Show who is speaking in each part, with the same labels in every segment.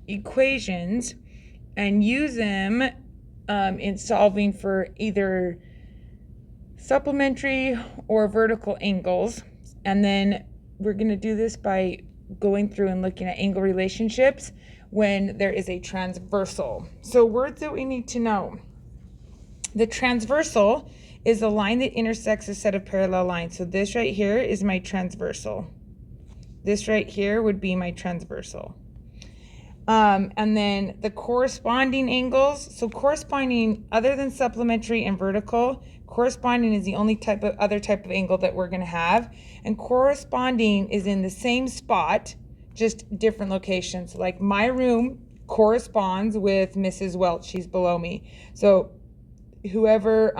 Speaker 1: equations and use them in solving for either supplementary or vertical angles. And then we're going to do this by going through and looking at angle relationships when there is a transversal. So words that we need to know. The transversal is a line that intersects a set of parallel lines. So this right here is my transversal. This right here would be my transversal. And then the corresponding angles. So corresponding, other than supplementary and vertical, corresponding is the only other type of angle that we're going to have. And corresponding is in the same spot, just different locations. Like my room corresponds with Mrs. Welch. She's below me. So whoever,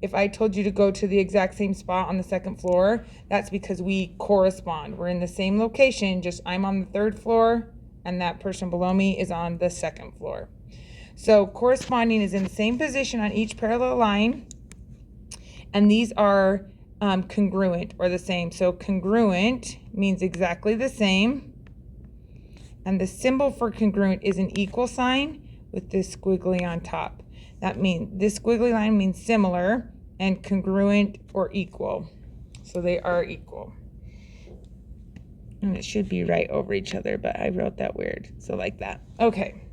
Speaker 1: if I told you to go to the exact same spot on the second floor, that's because we correspond. We're in the same location, just I'm on the third floor and that person below me is on the second floor. So corresponding is in the same position on each parallel line, and these are congruent or the same. So congruent means exactly the same, and the symbol for congruent is an equal sign with this squiggly on top. That means this squiggly line means similar, and congruent or equal. So they are equal. And it should be right over each other, but I wrote that weird. So like that. Okay.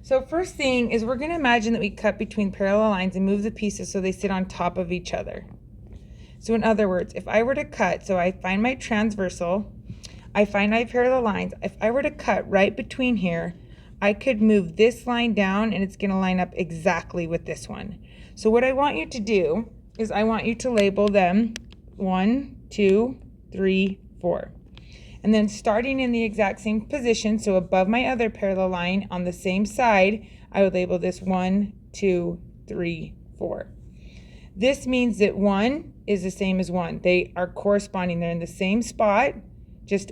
Speaker 1: So first thing is we're going to imagine that we cut between parallel lines and move the pieces so they sit on top of each other. So in other words, if I were to cut, so I find my transversal, I find my parallel lines. If I were to cut right between here, I could move this line down and it's going to line up exactly with this one. So what I want you to do is I want you to label them 1, 2, 3, 4. And then starting in the exact same position, so above my other parallel line on the same side, I would label this 1, 2, 3, 4. This means that 1 is the same as 1. They are corresponding. They're in the same spot. Just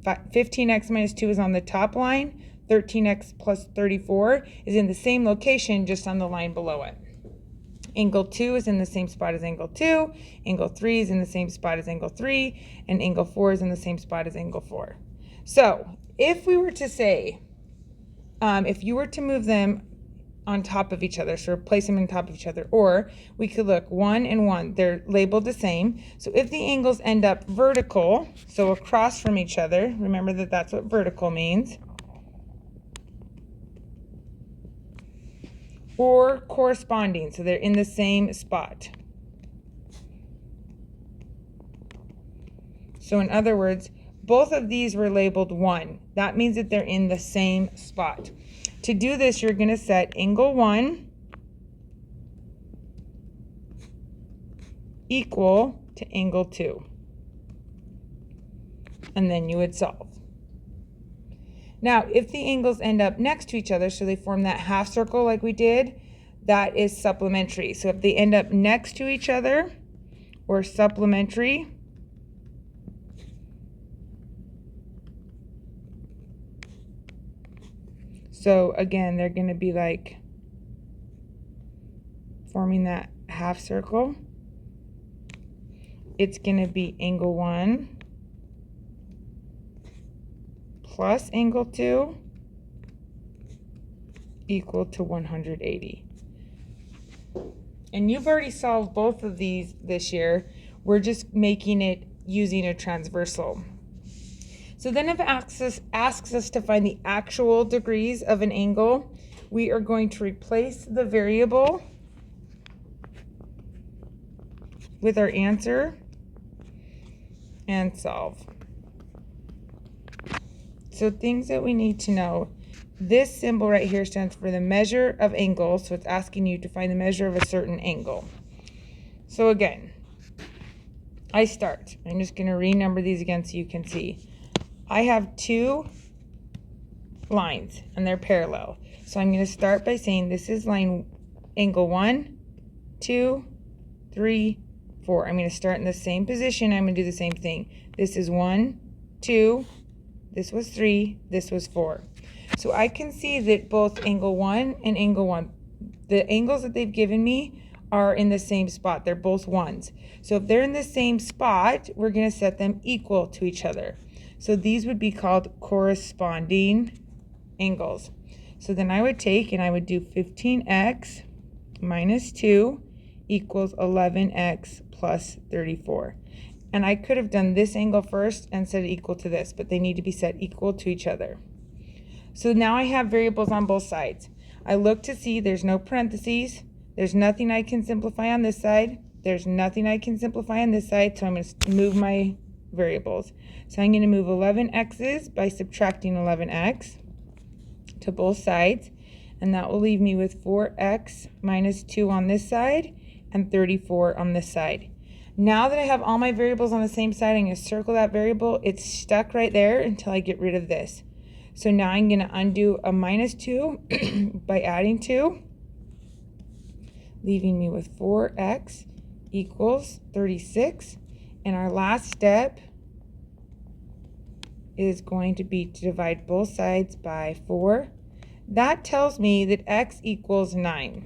Speaker 1: 15x minus 2 is on the top line. 13x plus 34 is in the same location, just on the line below it. Angle 2 is in the same spot as angle 2. Angle 3 is in the same spot as angle 3. And angle 4 is in the same spot as angle 4. So if we were to say, if you were to move them on top of each other, so place them on top of each other, or we could look 1 and 1, they're labeled the same. So if the angles end up vertical, so across from each other, remember that that's what vertical means, or corresponding, so they're in the same spot. So in other words, both of these were labeled 1. That means that they're in the same spot. To do this, you're going to set angle 1 equal to angle 2. And then you would solve. Now, if the angles end up next to each other, so they form that half circle like we did, that is supplementary. So if they end up next to each other or supplementary, so again, they're going to be like forming that half circle. It's going to be angle 1 plus angle 2 equal to 180. And you've already solved both of these this year. We're just making it using a transversal. So then if it asks us to find the actual degrees of an angle, we are going to replace the variable with our answer and solve. So things that we need to know. This symbol right here stands for the measure of angle. So it's asking you to find the measure of a certain angle. So again, I'm just going to renumber these again so you can see. I have 2 lines and they're parallel. So I'm going to start by saying this is angle 1, 2, 3, 4. I'm going to start in the same position. I'm going to do the same thing. This is 1, 2, this was 3, this was 4. So I can see that both angle 1 and angle 1, the angles that they've given me are in the same spot. They're both 1s. So if they're in the same spot, we're going to set them equal to each other. So these would be called corresponding angles. So then I would take and I would do 15x minus 2 equals 11x plus 34. And I could have done this angle first and set it equal to this, but they need to be set equal to each other. So now I have variables on both sides. I look to see there's no parentheses. There's nothing I can simplify on this side. There's nothing I can simplify on this side, so I'm going to move my variables. So I'm going to move 11x's by subtracting 11x to both sides, and that will leave me with 4x minus 2 on this side and 34 on this side. Now that I have all my variables on the same side, I'm going to circle that variable. It's stuck right there until I get rid of this. So now I'm going to undo a minus 2 by adding 2, leaving me with 4x equals 36. And our last step is going to be to divide both sides by 4. That tells me that x equals 9.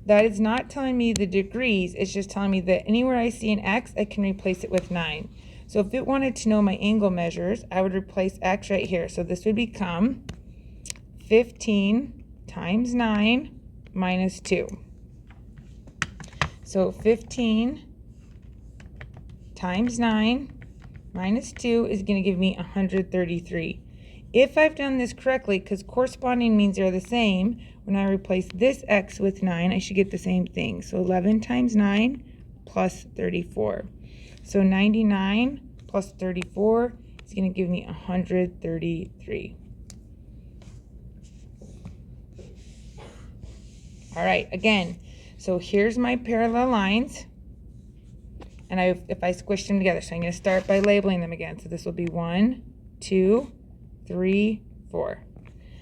Speaker 1: That is not telling me the degrees, it's just telling me that anywhere I see an x, I can replace it with 9. So if it wanted to know my angle measures, I would replace x right here. So this would become 15 times 9 minus 2. So 15 times 9 minus 2 is going to give me 133. If I've done this correctly, because corresponding means they're the same, when I replace this x with 9, I should get the same thing. So 11 times 9 plus 34. So 99 plus 34 is going to give me 133. All right, again, so here's my parallel lines. And if I squish them together, so I'm going to start by labeling them again. So this will be 1, 2, 3, 4.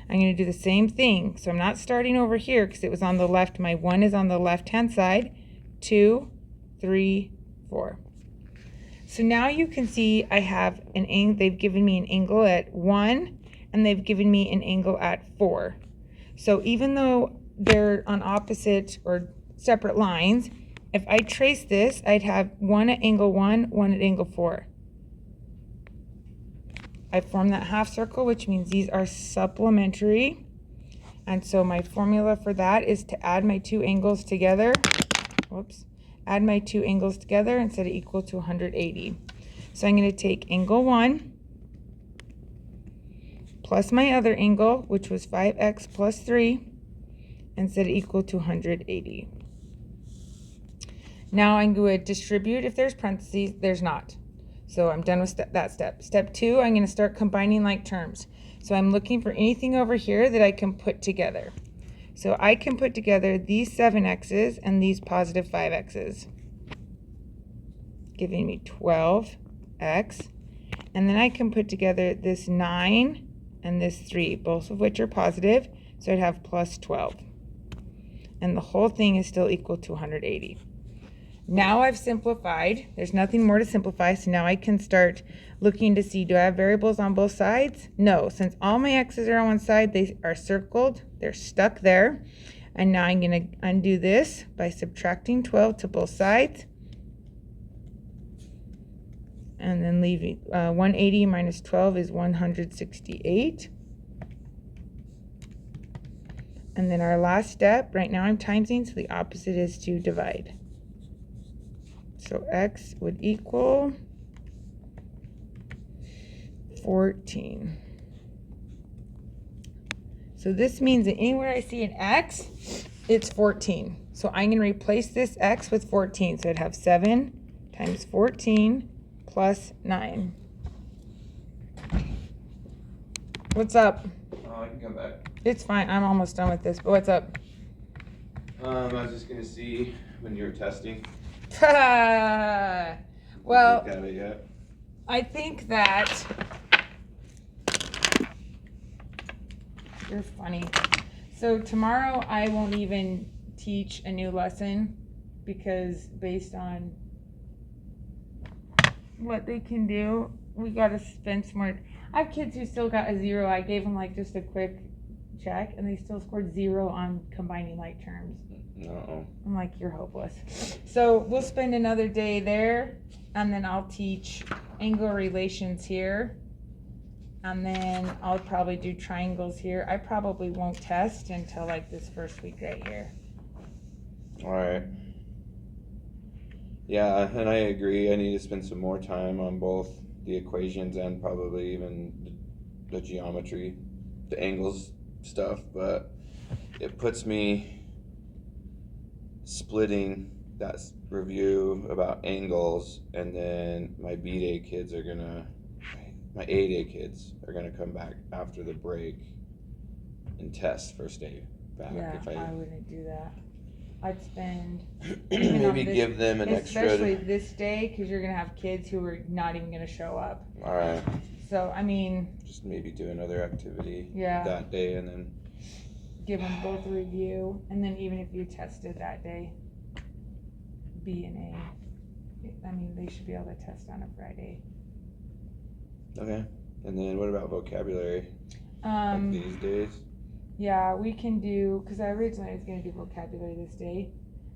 Speaker 1: I'm going to do the same thing. So I'm not starting over here because it was on the left. My 1 is on the left-hand side. 2, 3, 4. So now you can see I have an angle. They've given me an angle at 1, and they've given me an angle at 4. So even though they're on opposite or separate lines, if I trace this, I'd have 1 at angle 1, 1 at angle 4. I form that half circle, which means these are supplementary. And so my formula for that is to add my two angles together. Whoops. Add my two angles together and set it equal to 180. So I'm going to take angle 1 plus my other angle, which was 5x plus 3, and set it equal to 180. Now I'm going to distribute if there's parentheses. There's not. So I'm done with that step. Step 2, I'm going to start combining like terms. So I'm looking for anything over here that I can put together. So I can put together these 7x's and these positive 5x's, giving me 12x. And then I can put together this 9 and this 3, both of which are positive. So I'd have plus 12. And the whole thing is still equal to 180. Now I've simplified. There's nothing more to simplify, so now I can start looking to see, do I have variables on both sides? No, since all my x's are on one side, they are circled, they're stuck there. And now I'm going to undo this by subtracting 12 to both sides. And then leaving 180 minus 12 is 168. And then our last step, right now I'm timesing, so the opposite is to divide. So x would equal 14. So this means that anywhere I see an x, it's 14. So I'm going to replace this x with 14. So I'd have 7 times 14 plus 9. What's up?
Speaker 2: I can come back.
Speaker 1: It's fine. I'm almost done with this, but what's up?
Speaker 2: I was just going to see when you were testing.
Speaker 1: Well,
Speaker 2: Look at it yet?
Speaker 1: I think that you're funny. So tomorrow I won't even teach a new lesson because based on what they can do, we got to spend some more. I have kids who still got a 0. I gave them like just a quick check and they still scored 0 on combining like terms.
Speaker 2: No.
Speaker 1: I'm like, you're hopeless. So we'll spend another day there, and then I'll teach angle relations here, And then I'll probably do triangles here. I probably won't test until like this first week right here.
Speaker 2: All right. Yeah, and I agree. I need to spend some more time on both the equations and probably even the geometry, the angles stuff, but it puts me splitting that review about angles, and then my B-Day kids are gonna, my A-Day kids are gonna come back after the break and test first day back.
Speaker 1: Yeah,
Speaker 2: If
Speaker 1: I wouldn't do that. I'd spend
Speaker 2: maybe give them an
Speaker 1: especially
Speaker 2: extra.
Speaker 1: this day, because you're gonna have kids who are not even gonna show up.
Speaker 2: All right.
Speaker 1: So I mean,
Speaker 2: Just maybe do another activity
Speaker 1: yeah,
Speaker 2: that day, and then
Speaker 1: give them both a review, and then even if you tested that day, B and A. I mean, they should be able to test on a Friday.
Speaker 2: okay. And then what about vocabulary? Like these days?
Speaker 1: Yeah, we can do, because I originally was going to do vocabulary this day,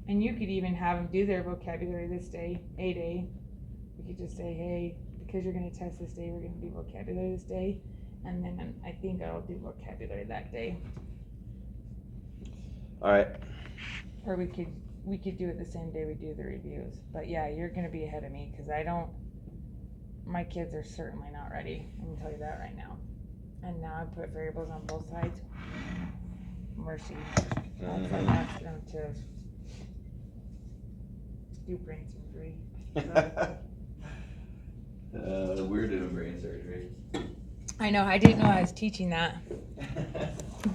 Speaker 1: and you could even have them do their vocabulary this day, A day. We could just say, hey, because you're going to test this day, we're going to do vocabulary this day, and then I think I'll do vocabulary that day.
Speaker 2: All right.
Speaker 1: Or we could do it the same day we do the reviews. But yeah, you're going to be ahead of me, because my kids are certainly not ready. I can tell you that right now. And now I put variables on both sides. Mercy. That's like asking them to do brain surgery.
Speaker 2: We're doing brain surgery.
Speaker 1: I know, I didn't know I was teaching that.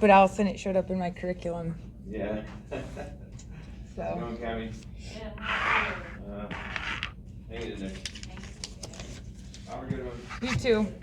Speaker 1: But all of a sudden it showed up in my curriculum.
Speaker 2: Yeah.
Speaker 1: So.
Speaker 2: How's it going, Cammy?
Speaker 3: Yeah.
Speaker 2: Hang it in there. Have a good one.
Speaker 1: You too.